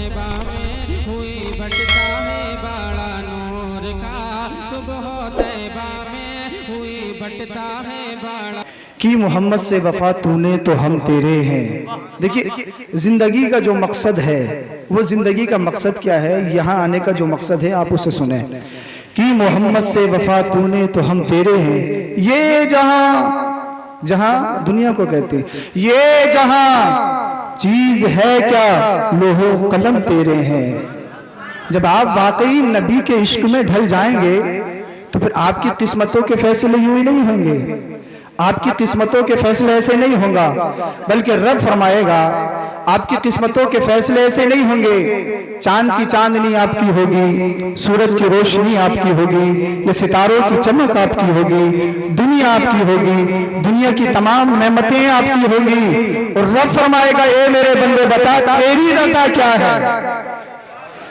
तैबा में हुई बटता है बड़ा नूर का, सुबह तैबा में हुई बटता है बड़ा। कि मोहम्मद से वफा तूने तो हम तेरे हैं। देखिए जिंदगी का जो मकसद है, वो जिंदगी का मकसद क्या है, यहाँ आने का जो मकसद है आप उसे सुने। कि मोहम्मद से वफा तूने तो हम तेरे हैं, ये जहां, जहां दुनिया को कहते ये जहां चीज है क्या, लोहो कलम तेरे हैं। जब आप वाकई नबी के इश्क में ढल जाएंगे तो फिर आपकी किस्मतों के फैसले यूं ही नहीं होंगे, आपकी किस्मतों के फैसले ऐसे नहीं होगा, बल्कि रब फरमाएगा आपकी किस्मतों के फैसले ऐसे नहीं होंगे। चांद की चांदनी आपकी होगी, सूरज की रोशनी आपकी होगी, ये सितारों की चमक आपकी होगी, दुनिया आपकी होगी, दुनिया की तमाम नेमतें आपकी होगी। और रब फरमाएगा ए मेरे बंदे बता तेरी रजा क्या है।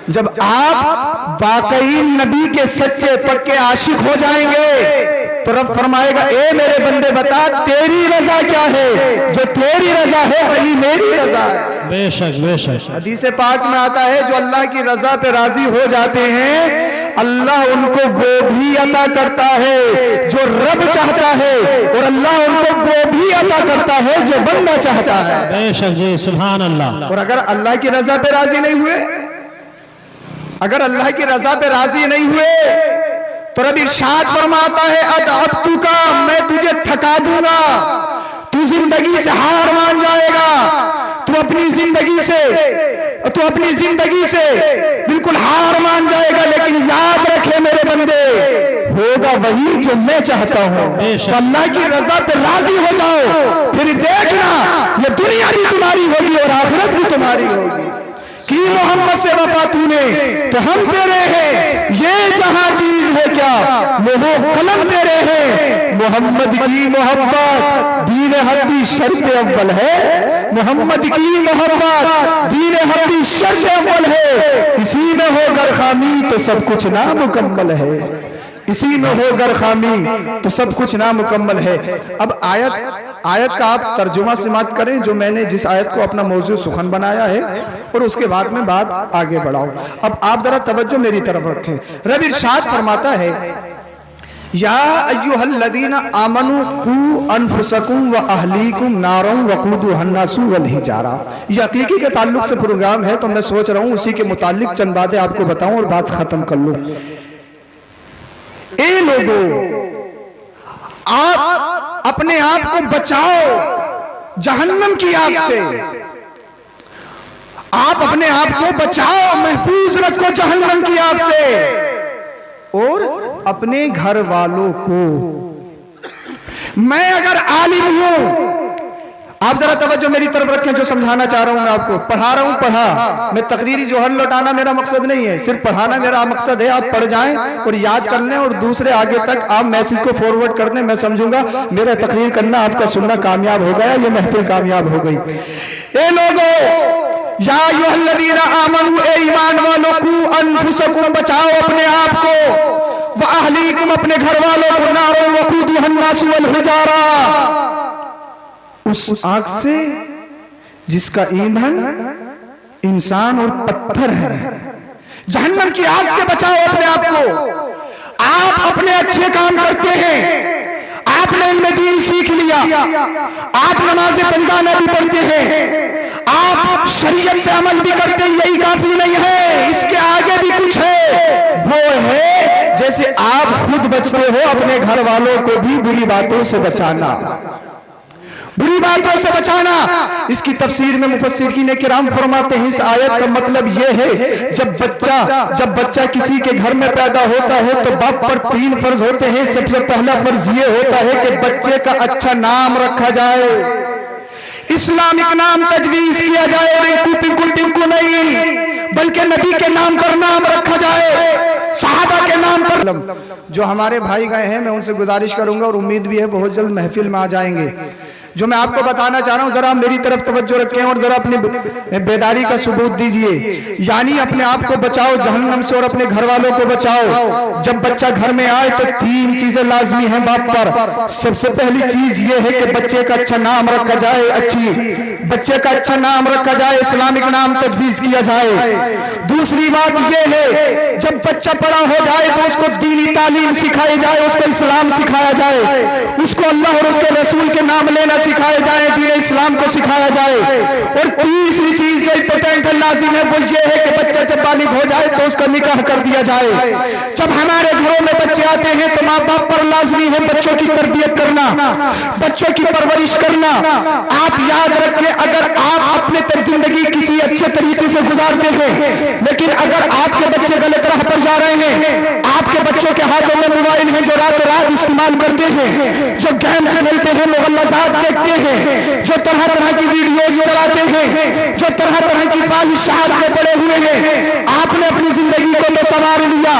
जब आप वाकई नबी के सच्चे पक्के आशिक हो जाएंगे तो रब फरमाएगा ए मेरे बंदे बता तेरी रजा क्या है, जो तेरी रजा है वही मेरी रजा है। बेशक बेशक। हदीस पाक में आता है जो अल्लाह की रजा पे राजी हो जाते हैं अल्लाह उनको वो भी अता करता है जो रब चाहता है, और अल्लाह उनको वो भी अता करता है जो बंदा चाहता है। बेशक जी, सुभान अल्लाह। और अगर अल्लाह की रजा पे राजी नहीं हुए, अगर अल्लाह की रजा पे राजी नहीं हुए तो रब इरशाद फरमाता है अदअब्तु का, मैं तुझे थका दूंगा, तू जिंदगी से हार मान जाएगा, तू अपनी जिंदगी से बिल्कुल हार मान जाएगा। लेकिन याद रखे मेरे बंदे, होगा वही जो मैं चाहता हूँ। तो अल्लाह की रजा पे राजी हो जाओ, फिर देखना ये दुनिया भी तुम्हारी होगी और आखिरत भी तुम्हारी होगी। कि मोहम्मद से वफा तूने तो हम तेरे हैं, ये जहां चीज है क्या, वो कलम तेरे हैं। मोहम्मद की मोहब्बत दीन हक की शर्त अव्वल है, मोहम्मद की मोहब्बत दीन हक की शर्त अव्वल है। इसी में हो गर खामी तो सब कुछ नामुकम्मल है, इसी में हो गर खामी तो सब कुछ नामुकम्मल है। अब आयत का आप तर्जुमा समात करें, जो मैंने जिस आयत को अपना मौजू सुखन बनाया है, और उसके बाद में बात आगे बढ़ाओ। अब आप जरा तवज्जो मेरी तरफ रखें। रब इरशाद फरमाता है या अय्युहल्लज़ीना आमनू कू अनफुसकुम व अहलीकुम नारम वक़ूदुहन नासु वल हिजारा। ये हकीकी के ताल्लुक से प्रोग्राम है, तो मैं सोच रहा हूँ उसी के मुतालिक चंद बातें आपको बताऊं और बात खत्म कर लूं। ए लोगों, आप अपने आप को बचाओ जहन्नम की आग से, आप अपने आप को बचाओ, महफूज रखो जहन्नम की आग से, और अपने घर वालों को। मैं अगर आलिम हूं, आप जरा तवज्जो मेरी तरफ रखें, जो समझाना चाह रहा हूं मैं आपको, पढ़ा रहा हूं, पढ़ा मैं तकरीरी जोहर लौटाना मेरा मकसद नहीं है, सिर्फ पढ़ाना मेरा मकसद है। आप पढ़ जाएं और याद कर लें और दूसरे आगे तक आप मैसेज को फॉरवर्ड कर दें, मैं समझूंगा मेरा तकरीर करना आपका सुनना कामयाब हो गया, ये महफिल कामयाब हो गई। ए लोगों, या अय्युहल्लज़ीना आमनू, ए ईमान वालों, कू अनफुसकुम, बचाओ अपने आप को, व अहलीकुम, अपने घर वालों को, नारो वक़ूदुहन नासु वल हिजारा, उस आग से जिसका ईंधन इंसान और पत्थर है। जहन्नम की आग से बचाओ अपने आप को। आप अपने अच्छे काम करते हैं, आपने इल्म दीन सीख लिया, आप नमाज़े पंजाना भी पढ़ते हैं, आप शरीयत पे अमल भी करते हैं, यही काफी नहीं है, इसके आगे भी कुछ है। वो है जैसे आप खुद बचते हो, अपने घर वालों को भी बुरी बातों से बचाना, बुरी बातों से बचाना। इसकी तफसीर में मुफस्सिरीन किराम फरमाते हैं इस आयत का मतलब यह है, जब बच्चा किसी के घर में पैदा होता है तो बाप पर 3 फर्ज होते हैं। सबसे पहला फर्ज ये होता है कि बच्चे का अच्छा नाम रखा जाए, इस्लामिक नाम तजवीज किया जाए, रिंकू पिंकू टिंकू नहीं, बल्कि नबी के नाम पर नाम रखा जाए, सहाबा के नाम पर। जो हमारे भाई गए हैं मैं उनसे गुजारिश करूंगा और उम्मीद भी है बहुत जल्द महफिल में आ जाएंगे, जो मैं आपको बताना चाह रहा हूं, जरा मेरी तरफ तवज्जो रखें और जरा अपनी बेदारी का सबूत दीजिए। यानी अपने आप को बचाओ जहन्नम से और अपने घर वालों को बचाओ। जब बच्चा घर में आए तो 3 चीजें लाजमी हैं बाप पर। सबसे पहली चीज ये है कि बच्चे का अच्छा नाम रखा जाए, बच्चे का अच्छा नाम रखा जाए, इस्लामिक नाम तजवीज किया जाए। दूसरी बात ये है, जब बच्चा बड़ा हो जाए तो उसको दीनी तालीम सिखाई जाए, उसको इस्लाम सिखाया जाए, उसको अल्लाह और उसके रसूल के नाम लेना सिखाया जाए, दीन इस्लाम को सिखाया जाए। और तीसरी चीज जो इंपॉर्टेंट है, लाजिम है, वो ये है कि बच्चा जब बालिग हो जाए तो उसका निकाह कर दिया जाए। जब हमारे घरों में बच्चे आते हैं तो माँ बाप पर लाजमी है बच्चों की तरबियत करना, बच्चों की परवरिश करना। आप याद रखें, अगर आप अपने जिंदगी किसी अच्छे तरीके से गुजारते हैं, लेकिन अगर आपके बच्चे गलत राह पर जा रहे हैं, आपके बच्चों के हाथों में मोबाइल है जो रात रात इस्तेमाल करते हैं, जो गेम्स खेलते हैं, मुगल्लज़ात देखते हैं, जो तरह तरह की वीडियोस चलाते हैं, जो तरह तरह की ख्वाहिशात में पड़े हुए हैं, आपने अपनी जिंदगी को तो संवार लिया,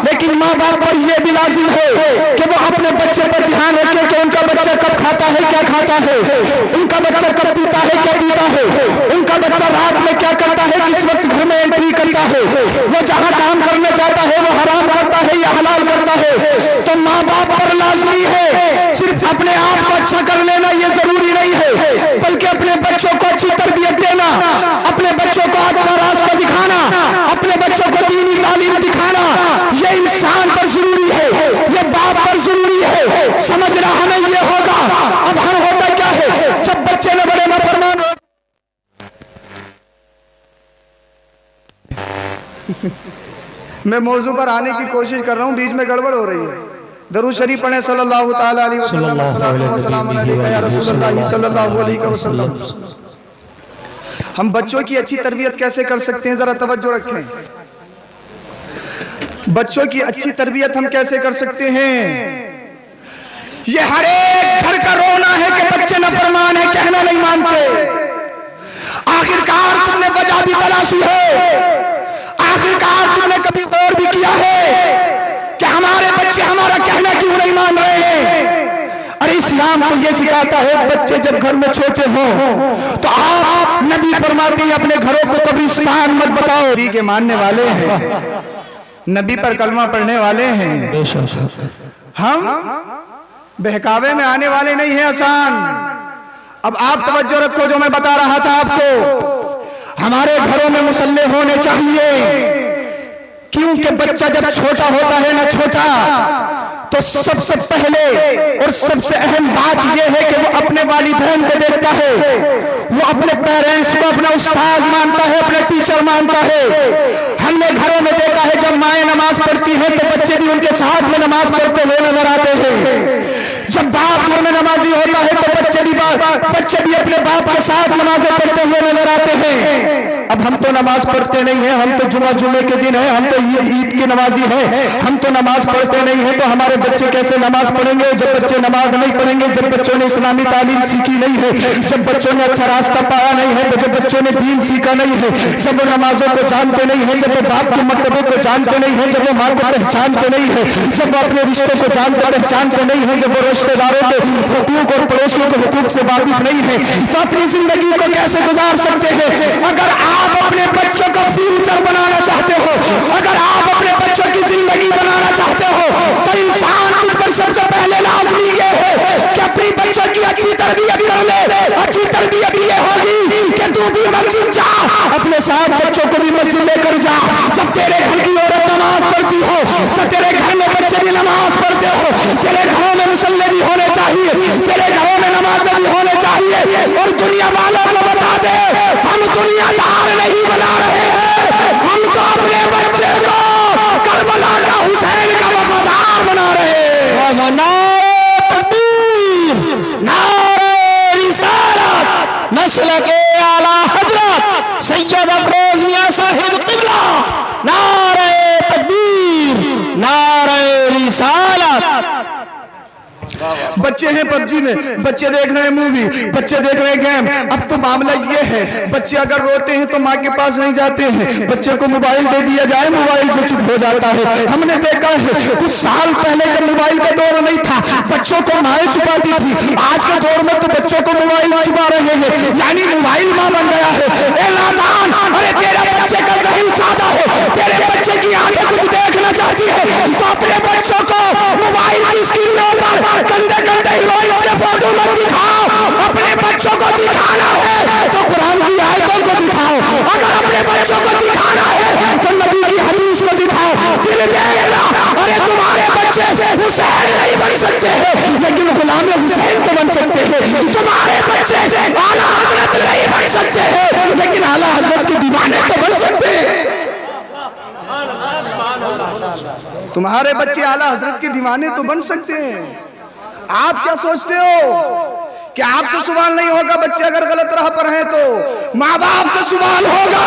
लेकिन माँ बाप पर यह भी लाजिम है कि वो अपने बच्चे पर ध्यान रखें कि उनका बच्चा कब खाता है, क्या खाता है, उनका बच्चा कब पीता है, क्या पीता है, उनका बच्चा रात में क्या करता है, किस वक्त घर में एंट्री करता है, वो जहां काम करना चाहता है वो हराम करता है या हलाल करता है। तो माँ बाप पर लाजमी है सिर्फ अपने आप को अच्छा कर लेना ये जरूरी नहीं है, बल्कि अपने बच्चों को अच्छी तरबियत देना, अपने बच्चों को अच्छा रास्ता दिखाना, अपने बच्चों को दीनी तालीम दिखाना, ये इंसान पर जरूरी है, ये बाप पर जरूरी है। समझना हमें ये होगा। अब हम होता क्या है, जब बच्चे न बड़े नाफरमान हो मैं मौजू पर आने की कोशिश कर रहा हूं, बीच में गड़बड़ हो रही है। दरूद शरीफ पढ़े सल्लल्लाहु ताला अलैहि वसल्लम, सलाम अलैका या रसूलल्लाह सल्लल्लाहु अलैहि वसल्लम। हम बच्चों की अच्छी तरबियत कैसे कर सकते हैं, जरा तवज्जो रखें। बच्चों की अच्छी तरबियत हम कैसे कर सकते हैं? ये हर एक घर का रोना है कि बच्चे नाफरमान है, कहना नहीं मानते। आखिरकार तुमने वजह भी तलाशी है, आखिरकार तुमने कभी गौर भी किया है कि हमारे बच्चे हमारा कहना क्यों नहीं मान रहे हैं? अरे इस्लाम तो ये सिखाता है बच्चे जब घर में छोटे हों तो आप, नबी फरमाते हैं, अपने घरों को कब्रिस्तान मत बताओ। नबी के मानने वाले हैं, नबी पर कलमा पढ़ने वाले हैं, हम बहकावे में आने वाले नहीं है आसान। अब आप तवज्जो रखो, जो मैं बता रहा था आपको, हमारे घरों में मुसल्ले होने चाहिए, क्योंकि बच्चा जब छोटा होता है ना, छोटा, तो सबसे पहले और सबसे अहम बात यह है कि वो अपने वालिदैन को देखता है, वो अपने पेरेंट्स को अपना उस्ताद मानता है, अपने टीचर मानता है। हमने घरों में देखा है जब माएँ नमाज पढ़ती हैं तो बच्चे भी उनके साथ में नमाज पढ़ते हुए नजर आते हैं। जब बाप घर में नमाजी होता है तो बच्चे भी अपने बाप के साथ नमाजें पढ़ते हुए नजर आते हैं। अब हम तो नमाज पढ़ते नहीं हैं, हम तो जुमे के दिन है, हम तो ईद की नमाजी हैं, हम तो नमाज पढ़ते नहीं हैं, तो हमारे बच्चे कैसे नमाज पढ़ेंगे? जब बच्चे नमाज नहीं पढ़ेंगे, जब बच्चों ने इस्लामी तालीम सीखी नहीं है, जब बच्चों ने अच्छा रास्ता पाया नहीं है, जब बच्चों ने दीन सीखा नहीं है, जब वो नमाजों को जानते नहीं है, जब वो बाप के मर्तबे को जानते नहीं है, जब वो माँ को पहचानते नहीं है, जब वो अपने रिश्तों को जानते पहचानते नहीं है, जब वो रिश्तेदारों के हुकूक और पड़ोसियों के हुकूक से वाकिफ नहीं है, तो अपनी जिंदगी को कैसे गुजार सकते हैं? अगर आप अपने बच्चों का फ्यूचर बनाना चाहते हो, अगर आप अपने बच्चों की जिंदगी बनाना चाहते हो, तो इंसान तुझ पर सबसे पहले लाजमी ये है कि अपनी बच्चों की अच्छी तरबियत कर ले। अच्छी तरबियत ये होगी कि तू भी मस्जिद जा, अपने साथ बच्चों को भी मस्जिद लेकर जा। जब तेरे घर की औरत नमाज पढ़ती हो तो तेरे घर में बच्चे भी नमाज पढ़ते हो, तेरे घरों में मुसल्ले भी होने चाहिए, तेरे घरों में नमाजें भी होने चाहिए। और दुनिया वालों को बता दे, हम दुनियादार नहीं बना रहे हैं, हम तो अपने बच्चे को करबला का हुसैन का वफादार बना रहे हैं। नारे रिसालत, नस्ल के आला हजरत सैयद अफरोज मियां साहिब क़िबला, नारे तकबीर, नारे रिसालत। बच्चे हैं पबजी में, बच्चे देख रहे हैं मूवी, बच्चे देख रहे हैं गेम। अब तो मामला ये है, बच्चे अगर रोते हैं तो माँ के पास नहीं जाते हैं, बच्चे को मोबाइल दे दिया जाए, मोबाइल से चुप हो जाता है। हमने देखा है कुछ साल पहले जब मोबाइल का दौर नहीं था, बच्चों को माएं छुपाती थी। आज के दौर में तो बच्चों को मोबाइल छुपा रहे हैं, यानी मोबाइल माँ बन गया है। ए नादान, अरे तेरे बच्चे का ज़हन सादा है, तेरे बच्चे की आंखें कुछ देखना चाहती है तो अपने बच्चों को मोबाइल की स्क्रीनों पर गंदे गंदे हीरोइंस के फोटो मत दिखाओ। अपने बच्चों को दिखाना है तो कुरान की आयतों को दिखाओ, अगर अपने बच्चों को दिखाना है तो नबी की हदीस को दिखाओ। फिर देखना, अरे तुम्हारे बच्चे हुसैन नहीं बन सकते हैं लेकिन गुलाम हुसैन तो बन सकते हैं। तुम्हारे बच्चे आला हजरत नहीं बन सकते हैं लेकिन आला हजरत के दीवाने तो बन सकते हैं। तुम्हारे बच्चे आला हजरत के दीवाने तो बन सकते हैं। आप क्या सोचते हो कि आपसे सवाल नहीं होगा? बच्चे अगर गलत राह पर हैं तो माँ बाप से सवाल होगा।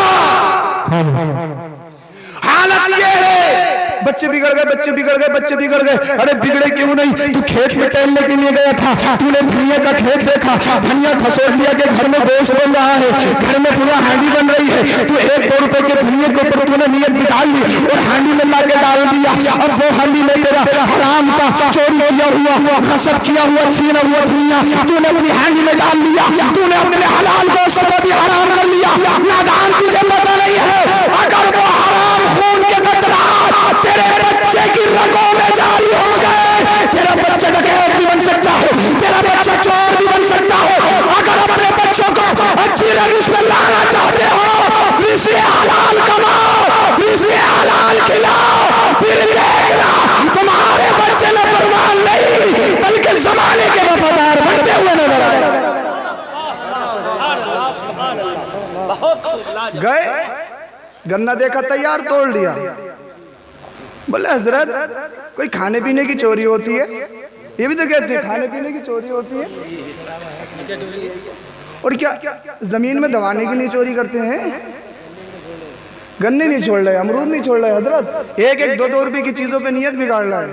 हालत ये है, बच्चे बिगड़ गए, बच्चे बिगड़ गए, बच्चे बिगड़ गए। अरे बिगड़े क्यों नहीं? तू खेत में टहलने के लिए गया था, तूने धनिया का खेत देखा, धनिया खसोट लिया के घर में गोश्त बन रहा है, घर में पूरा हांडी बन रही है। तू 1-2 रुपए के धनिया के ऊपर तूने नियत बिठाई ली और हांडी में ला के डाल दिया। अब वो हांडी में तेरा हराम का चोरी किया हुआ, खसब किया हुआ, छीना हुआ धनिया तूने अपनी हांडी में डाल लिया। तूने अपने हलाल गोश्त को भी हराम कर लिया। नादान, तुझे पता नहीं है अगर वो हराम खून के कतरात तेरे बच्चे की रगों में जारी हो गए, तेरा बच्चा डकैत भी बन सकता है, तेरा बच्चा चोर भी बन सकता है। अगर अपने बच्चों को अच्छी रंजिश में लाना चाहते हो, रिज़्क़े हलाल कमाओ, रिज़्क़े हलाल खिलाओ, फिर देखना तुम्हारे बच्चे न फरमान नहीं बल्कि ज़माने के वफादार बनते हुए नजर आएंगे। गए गन्ना देखा तैयार, तोड़ लिया। बोले हजरत कोई खाने पीने की चोरी होती है? ये भी तो कहते हैं खाने पीने की चोरी होती है। और क्या जमीन में दबाने के लिए चोरी करते हैं? गन्ने नहीं छोड़ रहे, अमरूद नहीं छोड़ रहे हजरत, 1-2 रुपए की चीजों पे नियत बिगाड़ रहा है।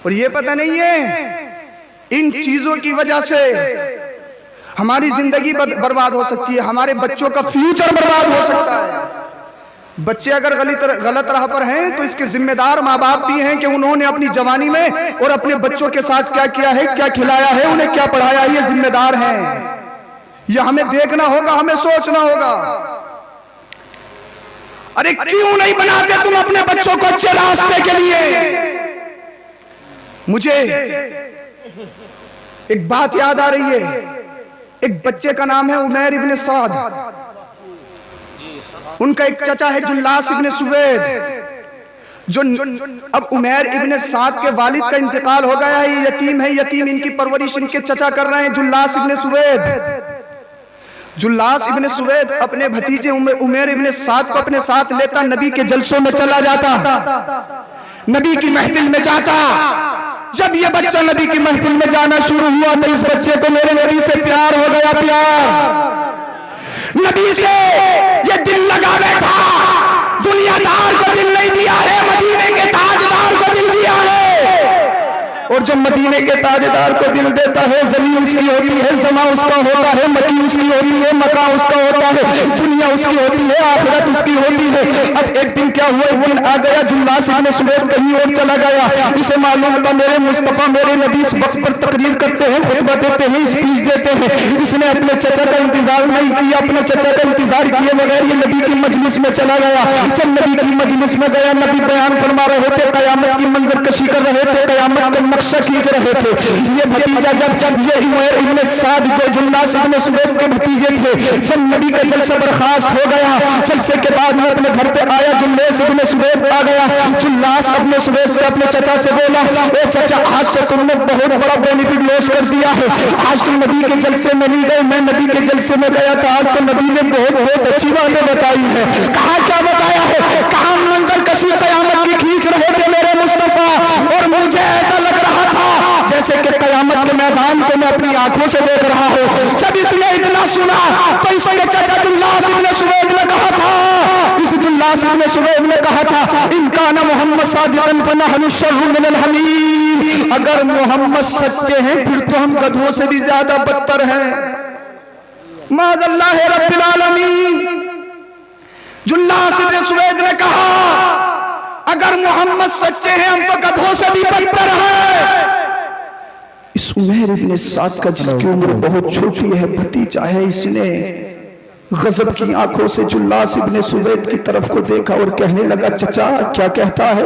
और ये पता नहीं है इन चीजों की वजह से हमारी जिंदगी बर्बाद हो सकती है, हमारे बच्चों का फ्यूचर बर्बाद हो सकता है। बच्चे अगर गलत राह पर हैं तो इसके जिम्मेदार माँ बाप भी हैं कि उन्होंने अपनी जवानी में और अपने बच्चों के साथ क्या किया है, क्या खिलाया है, उन्हें क्या पढ़ाया है। ये जिम्मेदार हैं, ये हमें देखना होगा, हमें सोचना होगा। अरे क्यों नहीं बनाते तुम अपने बच्चों को अच्छे रास्ते के लिए? मुझे एक बात याद आ रही है। एक बच्चे का नाम है उमैर इब्ने साद, उनका एक चचा है जुल्लास इब्ने सुवैद। जो अब उमैर इब्ने साद के वालिद का इंतकाल हो गया है, ये यतीम है, यतीम इनकी परवरिश इनके चचा कर रहे हैं जुल्लास इब्ने सुवैद। जुल्लास इब्ने सुवैद अपने भतीजे उमैर इब्ने साद को अपने साथ लेता, नबी के जलसों में चला जाता, नबी की महफिल में जाता। जब ये बच्चा नबी की महफिल में जाना शुरू हुआ तो इस बच्चे को मेरे नबी से प्यार हो गया। प्यार नबी से ये दिल लगा बैठा। दुनियादार को दिल नहीं दिया है, मदीने के ताजदार को दिल दिया है। और जो मदीने के ताजदार को दिल देता है, जमीन उसकी होती है, समा उसका होता है, मकी उसकी होती है, मका उसका होता है, दुनिया उसकी होती है, आखिरत उसकी होती है। अब एक दिन क्या हुआ, एक दिन आ गया जुल्लास इब्ने सुवैद कहीं और चला गया। इसे मालूम था मेरे मुस्तफा मेरे नबी इस वक्त पर तकरीर करते हैं, खुतबा देते हैं, स्पीच देते हैं। इसने अपने चचा का इंतजार नहीं किया, अपने चचा का इंतजार किए बगैर ये नबी की मजलिस में चला गया। जब नबी की मजलिस में गया, नबी बयान फरमा रहे थे, कयामत की मंजर कशी कर रहे थे, कयामत का नक्शा खींच रहे थे। ये भतीजा जब ये उमैर इब्ने साद जो जुल्लास इब्ने सुवैद के भतीजे थे, जब नबी का जलसा बर्खास्त हो गया, जलसे के बाद में अपने घर पे आया, जुल्लास इब्ने सुवैद आ गया। जुल्लास अपने सुवैद से अपने चचा से बोला, ओ चचा आज तो तुमने बहुत बड़ा बेनिफिट लॉस कर दिया है। आज तुम नबी के जलसे में नहीं गए, मैं नबी के जलसे में गया था। आज तो नबी ने बहुत अच्छी बातें बताई है। कहा क्या बताया है? कहा मंजर कशी कयामत की खींच रहे थे मेरे मुस्तफा, और मुझे ऐसा लग रहा था जैसे कि कयामत के मैदान को मैं अपनी आंखों से देख रहा हूँ। जब इसने इतना सुना तो इसके चचा जुल्लास इब्ने सुवैद ने कहा था, इस जुल्लास जुल्लास इब्न सुवैद ने कहा था, इनकान मोहम्मद सादिकन फनहनु शर्रु मिनल हमीर, अगर मोहम्मद सच्चे हैं फिर तो हम गधों से भी ज्यादा बदतर हैं। माज़ल्लाह रब्बिल आलमीन। जुल्लास इब्न सुवैद ने कहा, अगर मोहम्मद सच्चे हैं हम तो गधों से भी बदतर हैं। इस उमैर इब्न साद का, जिसकी उम्र बहुत छोटी है, भतीजा है, इसने गजब की आंखों से जुल्लास इब्न सुवैद की तरफ को देखा और कहने लगा, चचा क्या कहता है?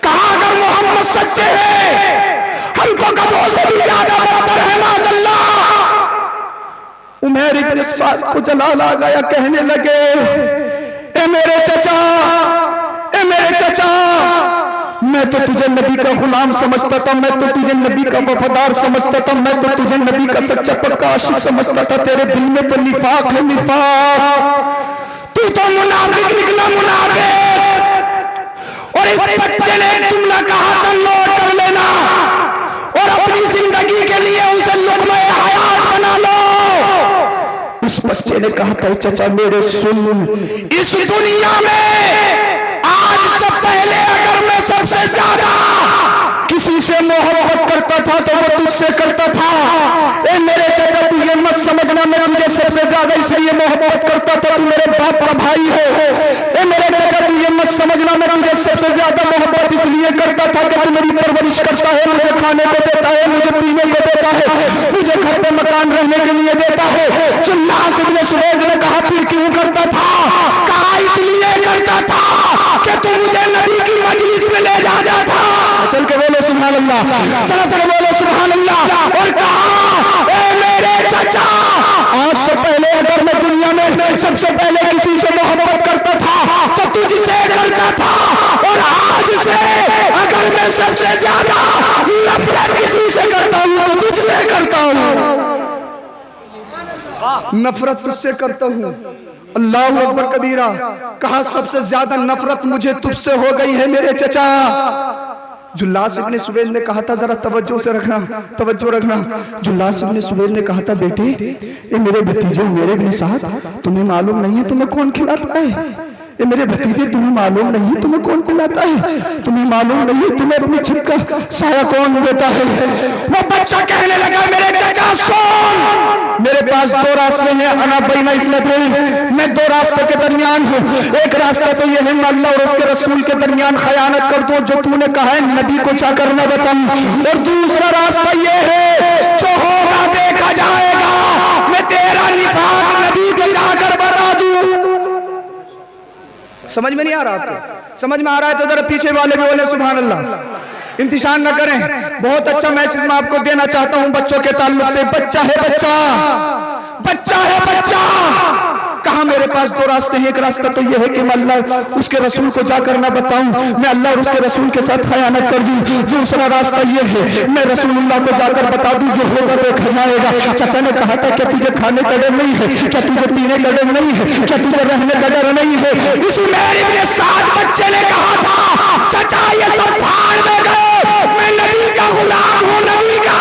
कहा, अगर मोहम्मद सच्चे हैं हम तो गधों से भी ज्यादा बदतर हैं। माज़ल्लाह। उमैर इब्न साद को जलाल आ गया, कहने लगे, ए मेरे चचा, ए मेरे चचा, मैं तो तुझे नबी का गुलाम समझता था, मैं तो तुझे नबी का वफादार समझता था, मैं तो तुझे नबी का सच्चा पक्का आशिक समझता था। तेरे दिल में तो निफाक है, निफाक। तू तो मुनाफिक निकला, मुनाफिक। और इस बच्चे ने एक जुमला कहा था, नोट कर लेना और अपनी जिंदगी के लिए उसे लुक़्मा हयात बना लो। उस बच्चे ने कहा था, चचा मेरे सुन, इस दुनिया में आज से पहले अगर मैं सबसे ज्यादा किसी से मोहब्बत करता था तो वो तुझसे करता था। ए मेरे चाचा, तू ये मत समझना मैं तुझे सबसे ज्यादा इसलिए मोहब्बत करता था, तू मेरे बाप का भाई है। ए मेरे चाचा, तू ये मत समझना मैं तुझे सबसे ज्यादा मोहब्बत इसलिए करता था कि तू मेरी परवरिश करता है, मुझे खाने को देता है, मुझे पीने को देता है, मुझे घर पे मकान रहने के लिए देता है। जुल्लास इब्न सुवैद ने कहा, फिर क्यों करता था? कहा, इसलिए करता था कि तू मुझे नबी की मजलिस में ले जाता था। चल के बोलो सुभान अल्लाह, तड़प के बोलो सुभान अल्लाह। और कहा, ए मेरे चाचा, आज से पहले अगर मैं दुनिया में सबसे पहले किसी से मोहब्बत करता था तो तुझसे करता था, और आज से अगर मैं सबसे ज्यादा नफरत किसी से करता हूँ तो तुझसे करता हूँ। नफरत तुझसे करता हूँ। अल्लाहु अकबर कबीरा। कहा, सबसे ज्यादा नफरत मुझे तुझसे हो गई है मेरे चचा। जुल्लास इब्न सुवैद ने कहा था, जरा तवज्जो से रखना, तवज्जो रखना। जुल्लास इब्न सुवैद ने कहा था, बेटे ये मेरे भतीजे मेरे इब्न साद, तुम्हें मालूम नहीं है तुम्हें कौन खिलाता है? ये मेरे भतीजे, तुम्हें मालूम नहीं है तुम्हें कौन पिलाता है? तुम्हें मालूम नहीं है तुम्हें अपनी छिप का साया कौन देता है? वो बच्चा कहने लगा, मेरे चाचा सुन, मेरे पास दो रास्ते हैं, अना बैना इस्लतैन, मैं दो रास्तों के दरमियान हूँ। एक रास्ता तो यह है मैं अल्लाह और उसके रसूल के दरमियान खयानत कर दूं, जो तूने कहा है नबी को जाकर न बताऊं, और दूसरा रास्ता यह है जो होगा देखा जाएगा, मैं तेरा निफाक नबी को जाकर बता दूं। समझ में नहीं आ रहा आपको? समझ में आ रहा है तो जरा पीछे वाले भी बोले सुभान अल्लाह। इंतजार न करें, बहुत अच्छा मैसेज मैं आपको देना चाहता हूं बच्चों के ताल्लुक से। बच्चा है बच्चा, बच्चा है बच्चा। कहा, मेरे पास दो रास्ते हैं, एक रास्ता तो यह है कि मैं अल्लाह उसके रसूल को जाकर ना बताऊं, मैं अल्लाह और उसके रसूल के साथ खयानत कर दूं। दूसरा रास्ता यह है मैं रसूलुल्लाह को जाकर बता दूं, जो होगा देखा जाएगा। चाचा ने कहा था, क्या तुझे खाने का डर नहीं है? क्या तुझे पीने का डर नहीं है? क्या तुझे रहने का डर नहीं है? इस उमैर इब्न साद बच्चे ने कहा था, चाचा ये सब भाड़ में गए, मैं नबी का गुलाम हूँ, नबी का।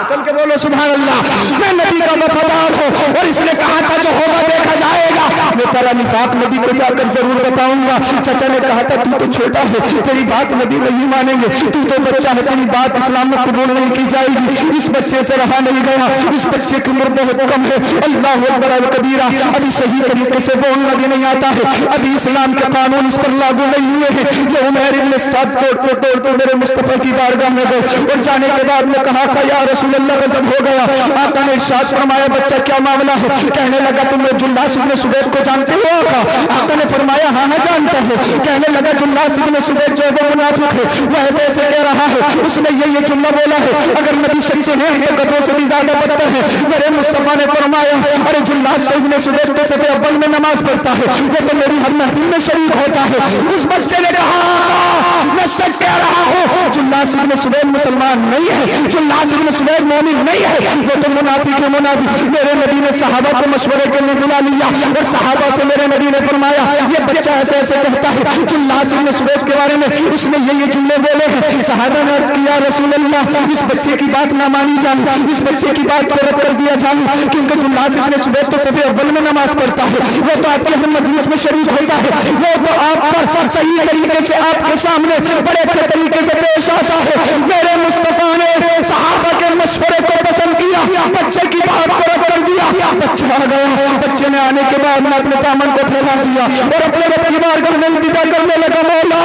चल के बोलो सुभान अल्लाह। मैं नबी का वफादार हूँ, और इसने कहा था जो होगा देखा जाएगा, मैं तेरा निफाक नबी को जाकर जरूर बताऊंगा। चाचा ने कहा था, तू तो छोटा है, तेरी बात नबी नहीं मानेंगे, तू तो बच्चा है, तेरी बात इस्लाम में कबूल नहीं की जाएगी। इस बच्चे से रहा नहीं गया, इस बच्चे की उम्र बहुत कम है। अल्लाह अकबर व कबीरा। अभी सही तरीके से बोलना भी नहीं आता है, अभी इस्लाम के कानून इस पर लागू नहीं हुए हैं। ये उमैर इब्न साद तोड़ते मेरे मुस्तफा की बारगाह में गए, और जाने के बाद में कहा था, या रसूल अल्लाह, गज़ब हो गया। आका ने इरशाद फरमाया, बच्चा क्या मामला है? कहने लगा, तुम जुल्लास इब्न सुवैद को जानते हो? आका ने फरमाया, हाँ हाँ जानता हूँ। कहने लगा, जुल्लास इब्न सुवैद जो है वो मुनाफिक है, वो ऐसे ऐसे कह रहा है, उसने ये जुमला बोला है, अगर नबी सच्चे हैं हम तो गधों से भी ज्यादा बदतर है। मेरे मुस्तफा ने फरमाया, अरे जुल्लास तो इब्न सुवैद तो सफे अव्वल में नमाज पढ़ता है, वो तो मेरी हर महफिल में शरीक होता है। उस बच्चे ने कहा, मैं सच कह रहा हूँ, जुल्लास इब्न सुबैद मुसलमान नहीं है, जुल्लास इब्न सुबैद मोमिन नहीं है, वो तो मुनाफिक है मुनाफिक। मेरे नबी ने सहाबा को मशवरे के लिए बुला लिया और सहाबा से मेरे नबी ने फरमाया ये बच्चा ऐसे ऐसे कहता है जुल्लास इब्न सुबैद के बारे में, उसने ये जुमले बोले हैं। सहाबा ने अर्ज किया रसूल अल्लाह, इस बच्चे की बात ना मानी जाए, इस बच्चे की बात को रद्द कर दिया जाए, क्योंकि जुल्लास इब्न सुबैद तो सफे अव्वल में नमाज पढ़ता है, वो तो आपके हम मजलिस में शरीक होता है, वो तो आप पर सही तरीके से आपके सामने बड़े अच्छे तरीके से पेश आता है। मेरे मुस्तफा ने सहाबा के मशवरे को पसंद किया, बच्चे की बात को रद्द कर दिया। बच्चा आ गया, बच्चे ने आने के बाद मैं अपने दामन को फैला दिया और अपने रब की बारगाह में इल्तिजा करने लगा, मौला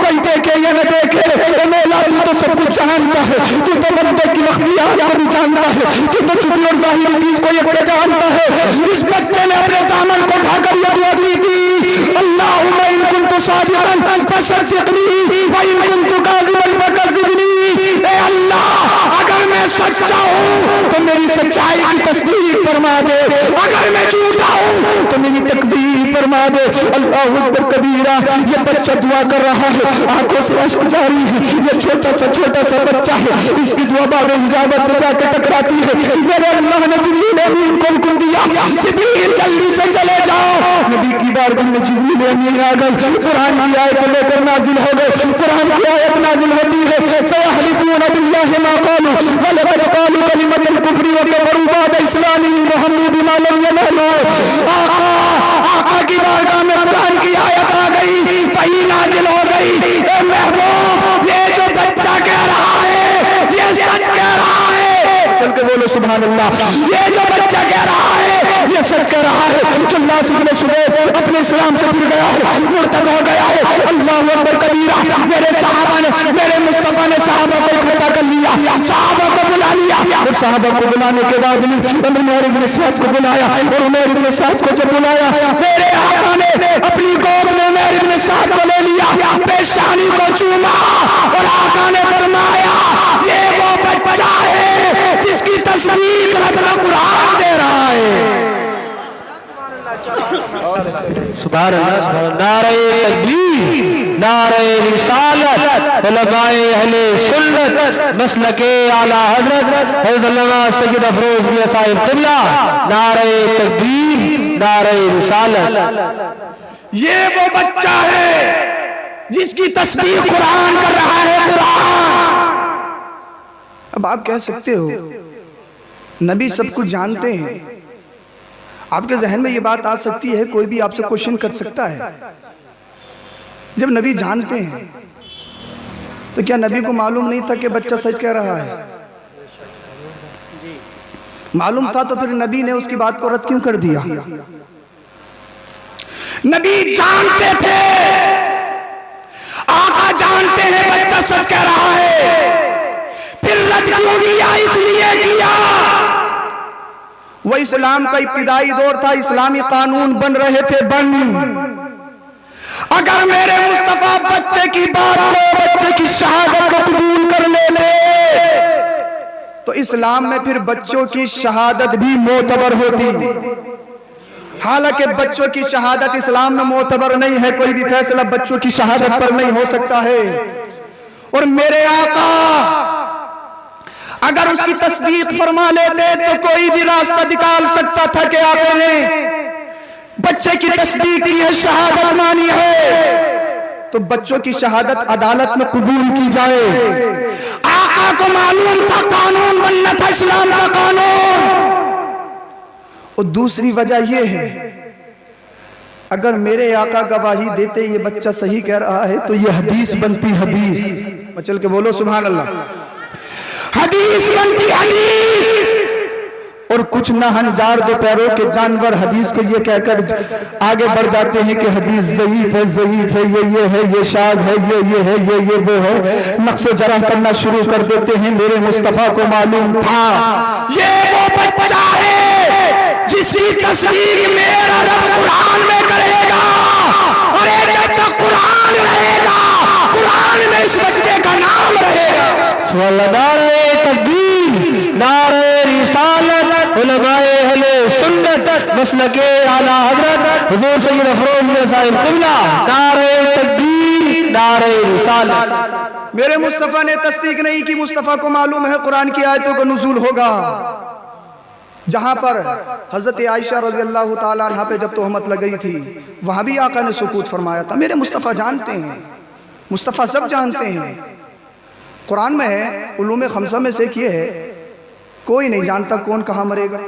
कोई देखे या न देखे, मौला तू तो सब कुछ जानता है, तू तो बंदे की मखफियात को भी जानता है, तू तो छुपी और जाहिर चीज को एक से जानता है। इस बच्चे ने अपने दामन को ढाकर यह दुआ की थी, अल्लाहुम्मा इन कुन्तु सादिक़न फसद्दिक़नी व इन कुन्तु काज़िबन फकज़्ज़िबनी। ए अल्लाह, अगर मैं सच्चा हूँ तो मेरी सच्चाई की तस्दीक फरमा दे, अगर मैं झूठा हूँ तो मेरी तकज़ीब फरमा दे। अल्लाहु अकबर कबीरा। ये बच्चा दुआ कर रहा है, आंखों से अश्क जारी है, ये छोटा सा बच्चा है, इसकी दुआ बाबे हिजाबत से जाकर टकराती है। मेरे अल्लाह ने जिब्रील अमीन को हुक्म दिया, जिब्रील जल्दी से चले जाओ। नबी की बारगाह में जिब्रील अमीन आ गए, कुरान की आयत लेकर नाजिल हो गए। कुरान की आयत नाजिल होती है, सयहलिफून बिल्लाहि मा क़ालू व लक़द क़ालू कलिमतल कुफ्रि व कफ़रू बअद इस्लामिहिम व हम्मू बिमा लम यनालू। आका की बारगाह में कुरान की आयत आ गई, वही नाजिल हो गई। ए महबूब, ये जो बच्चा कह रहा है ये सच कह रहा है, चल के बोलो सुभान अल्लाह। ये जो बच्चा कह रहा है ये सच कह रहा है। जुल्लास इब्न सुबैद अपने इस्लाम से फिर गया है, मुर्तद हो गया है। अल्लाहु अकबर कबीरा। मेरे सहाबा ने, मेरे मुस्तफा ने सहाबा को इकट्ठा कर लिया, सहाबा को बुला लिया और सहाबा को बुलाने के बाद उमर इब्न साद को बुलाया और उमर इब्न साद को जब बुलाया, मेरे आका ने अपनी गोद में उमर इब्न साद को ले लिया, पेशानी को चूमा और आका ने फरमाया ये वो बच्चा है जिसकी तस्दीक रब का कुरान दे रहा है। सुभान अल्लाह। नारे तकबीर, नारे रिसालत, उलमाए अहले सुन्नत, मसलके आला हजरत हज़रत अल्लामा सय्यद अफरोज मियां साहिब क़िबला। नारे तकबीर, नारे रिसालत। ये वो बच्चा है जिसकी तस्दीक कुरान कर रहा है, कुरान। अब आप कह सकते हो नबी सब कुछ जानते हैं, आपके जहन में ये बात आ सकती है, कोई भी आपसे क्वेश्चन कर सकता है। जब नबी जानते हैं तो क्या नबी को मालूम नहीं था कि बच्चा सच कह रहा है? मालूम था तो फिर नबी ने उसकी बात को रद्द क्यों कर दिया? नबी जानते थे, आका जानते हैं बच्चा सच कह रहा है, फिर रद्द क्यों किया? इसलिए किया वो इस्लाम का इब्तिदाई दौर था, इस्लामी कानून बन रहे थे, अगर मेरे मुस्तफा बच्चे की बात को, बच्चे की शहादत को कबूल कर लेते तो इस्लाम में फिर बच्चों की शहादत भी मोतबर होती। हालांकि बच्चों की शहादत इस्लाम में मोतबर नहीं है, कोई भी फैसला बच्चों की शहादत पर नहीं हो सकता है। और मेरे आका अगर उसकी तस्दीक फरमा लेते तो कोई भी रास्ता निकाल सकता था कि आपने बच्चे की तस्दीक की है, शहादत मानी है, तो बच्चों की शहादत अदालत में कबूल की जाए। आका को मालूम था कानून बनना था इस्लाम का कानून। और दूसरी वजह यह है, अगर मेरे आका गवाही देते ये बच्चा सही कह रहा है तो ये हदीस बनती, हदीस। चल के बोलो सुभान अल्लाह। हदीस बनती, हदीस। और कुछ नहनजार दो पैरों के जानवर हदीस को ये कहकर आगे बढ़ जाते हैं कि हदीस ज़ईफ है, ज़ईफ है, ये है, ये शाद है, ये है, ये वो है, नक्श जरा करना शुरू कर देते हैं। मेरे मुस्तफा को मालूम था ये वो बच्चा है जिसकी तस्दीक मेरा रब कुरान में करेगा, और जब तक कुरान रहेगा कुरान में इस बच्चे का नाम रहेगा। नारे तकबीर, नारे रिसालत, उलमाए अहले सुन्नत, मसलके आला हजरत हुजूर सय्यद अफरोज मियां साहिब क़िबला। नारे तकबीर, नारे रिसालत। मेरे मुस्तफ़ा ने तस्दीक नहीं की, मुस्तफ़ा को मालूम है कुरान की आयतों का नुज़ूल होगा। जहां पर हजरत आयशा रज़ी अल्लाह ताला अन्हा पे जब तोहमत लगाई थी, वहां भी आका ने सुकूत फरमाया था। मेरे मुस्तफ़ा जानते हैं, मुस्तफ़ा सब जानते हैं। कुरान में है, उलूम खमसा में से किए है, कोई नहीं जानता कौन कहाँ मरेगा।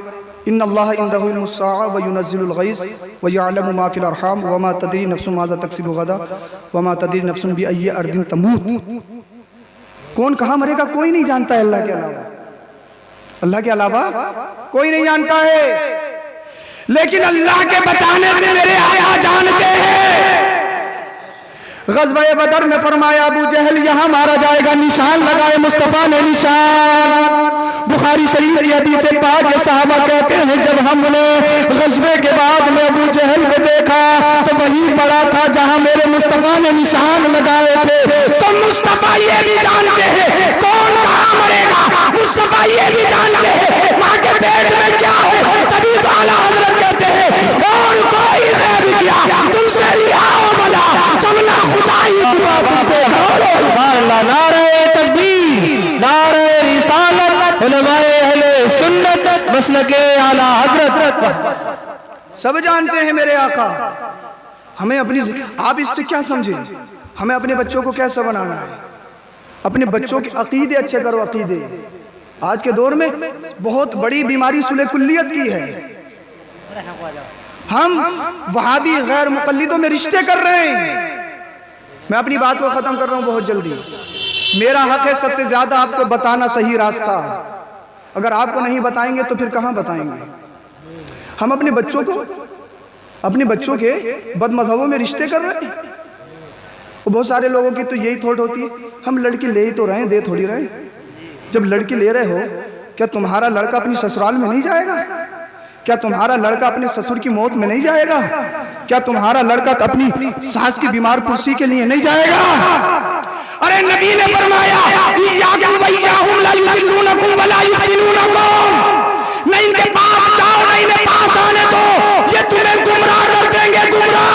इन्नल्लाह इंदहु इल्मुस्साअ व युनज़्ज़िलुल गैज़ व यअलमु मा फिल अरहाम व मा तदरी नफ्सुन माज़ा तक्सिबु गदा व मा तदरी नफ्सुन बिअय्यि अर्दिन तमूत। कौन कहाँ मरेगा कोई नहीं जानता है अल्लाह के अलावा। अल्लाह के अलावा कोई नहीं जानता है, लेकिन अल्लाह के बताने से मेरे आका जानते हैं। ग़ज़वा बदर में फरमाया अबू जहल यहाँ मारा जाएगा, निशान लगाए मुस्तफ़ा ने निशान। बुखारी शरीफ की हदीस पाक के सहाबा कहते हैं जब हमने ग़ज़वे के बाद में अबू जहल को देखा तो वही पड़ा था जहाँ मेरे मुस्तफ़ा ने निशान लगाए थे। तो मुस्तफ़ा ये भी जानते हैं कौन कहाँ मरेगा, मुस्तफ़ा ये भी जानते हैं माँ के पेट में क्या है। तभी तो आला हज़रत कहते हैं और कोई गैब किया तुमसे लिया भला चमना खुदाई की बात देखो। नारे तकबीर, नारे रिसालत, उलमाए अहले सुन्नत, मसलके आला हज़रत। सब जानते हैं मेरे आका। हमें अपनी, आप इससे क्या समझे, हमें अपने बच्चों को कैसे बनाना है। अपने बच्चों के अकीदे अच्छे करो। अकीदे आज के दौर में बहुत बड़ी बीमारी सुले कुल्लियत की है। हम वहाबी गैर मुक़ल्लिदों में रिश्ते कर रहे हैं। मैं अपनी बात को ख़त्म कर रहा हूँ बहुत जल्दी। मेरा हक है सबसे ज़्यादा आपको बताना सही रास्ता। अगर आपको नहीं बताएंगे तो फिर कहाँ बताएंगे। हम अपने बच्चों के बदमज़हबों में रिश्ते कर रहे हैं। बहुत सारे लोगों की तो यही थॉट होती है हम लड़की ले ही तो रहे हैं, दे थोड़ी रहे। जब लड़की ले रहे हो, क्या तुम्हारा लड़का अपनी ससुराल में नहीं जाएगा? क्या तुम्हारा लड़का अपने ससुर की मौत में नहीं जाएगा? क्या तुम्हारा लड़का अपनी सास की बीमार कुर्सी के लिए नहीं जाएगा? अरे नबी ने फरमाया इय्याकुम व इय्याहुम ला युदिल्लुनकुम व ला युफ्तिनूनकुम। न इनके पास जाओ न इन्हें पास आने दो, ये तुम्हें गुमराह कर देंगे, गुमराह।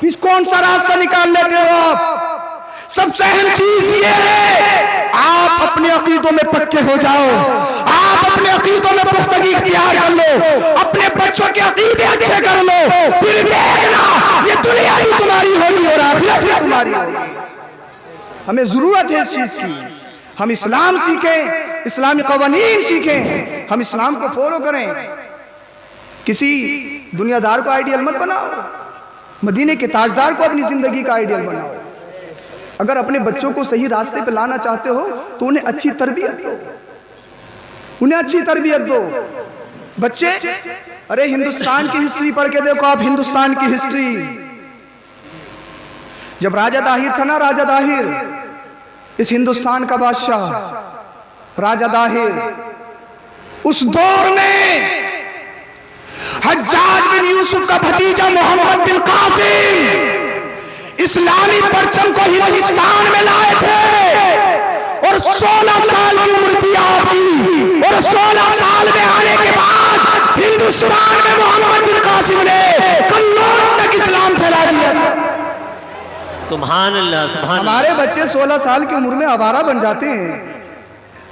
इस कौन सा रास्ता निकाल लेते हो आप? सबसे अहम चीज ये है आप अपने अकीदों में पक्के हो जाओ। आप अपने अकीदों में पुख्तगी इख्तियार कर लो, अपने बच्चों के अकीदे अच्छे कर लो, फिर देखना ये दुनिया भी तुम्हारी होगी और आखिरत भी तुम्हारी होगी। हमें जरूरत है इस चीज की। हम इस्लाम सीखें, इस्लामी कवानीन सीखें, हम इस्लाम को फॉलो करें। किसी दुनियादार को आइडियल मत बनाओ, मदीने के ताजदार को अपनी जिंदगी का आइडियल बनाओ। अगर अपने बच्चों को सही रास्ते पे लाना चाहते हो तो उन्हें अच्छी तरबियत दो, उन्हें अच्छी तरबियत दो। बच्चे, अरे हिंदुस्तान की हिस्ट्री पढ़ के देखो आप, हिंदुस्तान की हिस्ट्री। जब राजा दाहिर था ना, राजा दाहिर, इस हिंदुस्तान का बादशाह राजा दाहिर, उस दौर में हज्जाज बिन यूसुफ का भतीजा मोहम्मद बिन कासिम इस्लामी परचम को हिंदुस्तान में लाए थे। और 16 साल की उम्र थी आपकी, और 16 साल में आने के बाद हिंदुस्तान में मोहम्मद बिन कासिम ने कन्नौज तक इस्लाम फैला दिया। सुभान अल्लाह, सुभान। हमारे बच्चे 16 साल की उम्र में आवारा बन जाते हैं,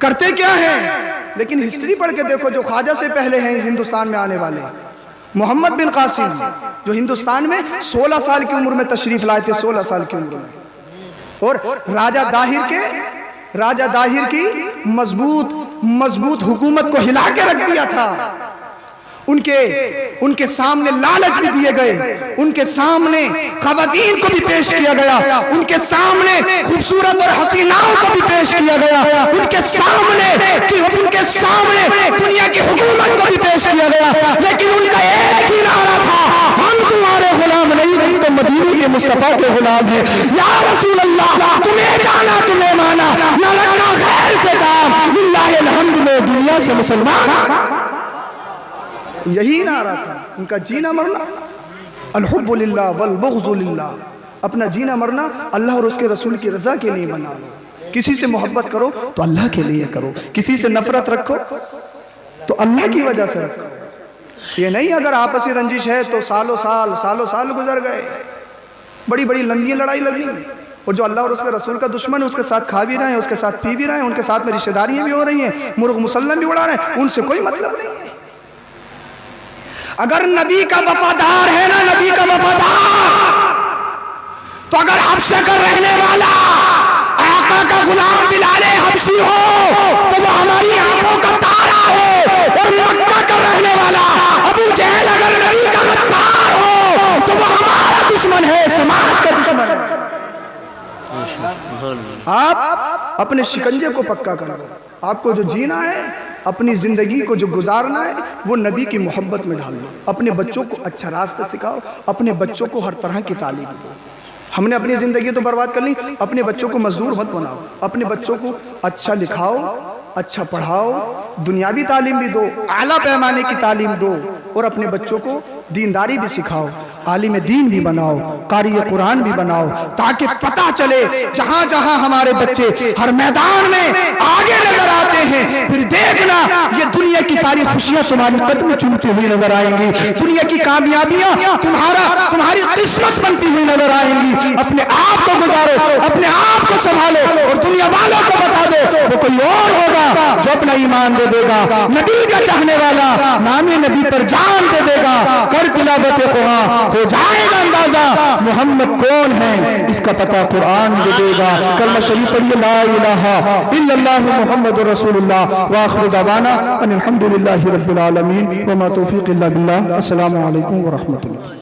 करते क्या हैं? लेकिन हिस्ट्री पढ़ के देखो, जो ख्वाजा से पहले हैं हिंदुस्तान में आने वाले, मोहम्मद बिन कासिम, जो हिंदुस्तान में 16 साल की उम्र में तशरीफ लाए थे, 16 साल की उम्र में। और राजा दाहिर की मजबूत हुकूमत को हिला के रख दिया था। उनके सामने लालच भी दिए गए, उनके सामने खवातीन को भी पेश किया गया, उनके सामने खूबसूरत और हसीनाओं को भी पेश किया गया, उनके सामने दुनिया की हुकूमत को भी पेश किया गया। लेकिन उनका एक ही नारा था, हम तुम्हारे गुलाम नहीं तो मदीने के मुस्तफा के गुलाम हैं। या रसूल अल्लाह, तुम्हें जाना तुम्हें माना, न रखना खैर से काम, लिल्लाहिल हम्द में दुनिया से मुसलमान। यही नारा था उनका, जीना मरना अल-हुब्बु लिल्लाह वल बुग़्ज़ु लिल्लाह। अपना जीना मरना अल्लाह और उसके रसूल की रजा के लिए बना लो। किसी से मोहब्बत करो तो अल्लाह के लिए करो, किसी से नफरत रखो तो अल्लाह की वजह से रखो। ये नहीं अगर आपसी रंजिश है तो सालों साल गुजर गए। बड़ी बड़ी लंबी लड़ाई लड़नी, और जो अल्लाह और उसके रसूल का दुश्मन है उसके साथ खा भी रहे हैं, उसके साथ पी भी रहे हैं, उनके साथ में रिश्तेदारियां भी हो रही हैं, मुर्ग मुसल्लम भी उड़ा रहे हैं, उनसे कोई मतलब नहीं है। अगर नबी का वफादार है ना, नबी का वफादार, तो अगर हब्शे का रहने वाला आका का गुलाम बिलाले हब्शी हो तो वो हमारी आंखों का तारा है, और मक्का का रहने वाला अबू जहल अगर नबी का गद्दार हो तो वो हमारा दुश्मन है, समाज का दुश्मन है। आप अपने शिकंजे को पक्का करो। आपको जो जीना है, अपनी जिंदगी को जो गुजारना है, वो नबी की मोहब्बत में डाल लो। अपने बच्चों को अच्छा रास्ता सिखाओ, अपने बच्चों को हर तरह की तालीम दो। हमने अपनी ज़िंदगी तो बर्बाद कर ली, अपने बच्चों को मजदूर मत बनाओ, अपने बच्चों को अच्छा लिखाओ, अच्छा पढ़ाओ, दुनियावी तालीम भी दो, आला पैमाने की तालीम दो, और अपने बच्चों को दीनदारी भी सिखाओ, आलिम दीन भी बनाओ, कारी कुरान भी बनाओ, ताकि पता चले जहां जहां हमारे बच्चे हर मैदान में आगे नजर आते हैं, फिर देखना ये दुनिया की सारी खुशियां तुम्हारी कदम चूमती हुई नजर आएंगी, दुनिया की कामयाबियां तुम्हारी किस्मत बनती हुई नजर आएंगी। अपने आप को गुजारो, अपने आप को संभालो, और दुनिया वालों को बता दो वो कोई और होगा जो अपना ईमान दे देगा, नबी का चाहने वाला नामे नबी पर जान दे देगा। कर तिलावत कुरान, हो जाएगा अंदाजा मोहम्मद कौन है, इसका पता कुरान दे देगा। कलमा शरीफ पढ़िए, ला इलाहा इल्लल्लाह मुहम्मदुर रसूलुल्लाह व आखिरु दवाना अनिल हम्दुलिल्लाहि रब्बिल आलमीन व मा तौफीक इल्ला बिल्लाह। अस्सलामु अलैकुम व रहमतुल्लाह।